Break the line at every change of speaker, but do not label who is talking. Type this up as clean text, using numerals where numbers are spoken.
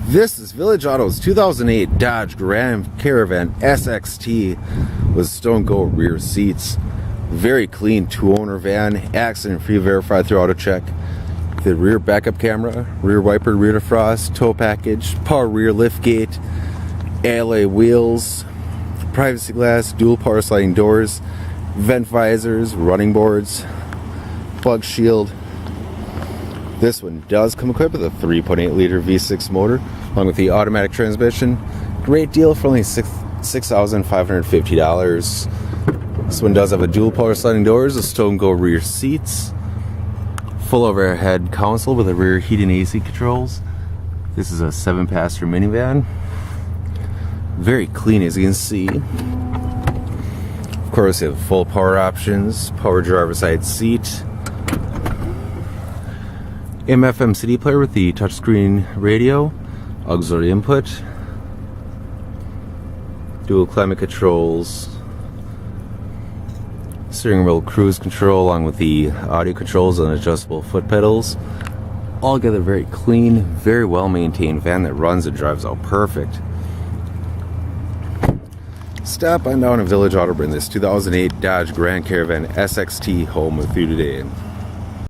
This is Village Auto's 2008 Dodge Grand Caravan SXT with stone gold rear seats. Very clean two-owner van, accident-free, verified through AutoCheck. The rear backup camera, rear wiper, rear defrost, tow package, power rear liftgate, alloy wheels, privacy glass, dual power sliding doors, vent visors, running boards, bug shield. This one does come equipped with a 3.8 liter V6 motor along with the automatic transmission. Great deal for only $6,550. This one does have a dual power sliding doors, a stone gold rear seats, full overhead console with a rear heat and AC controls. This is a 7-passenger minivan. Very clean, as you can see. Of course, you have full power options, power driver's side seat, AM/FM CD player with the touchscreen radio, auxiliary input, dual climate controls, steering wheel cruise control along with the audio controls and adjustable foot pedals. Altogether very clean, very well maintained van that runs and drives out perfect. Stop on down to Village Auto, bring this 2008 Dodge Grand Caravan SXT home with you today.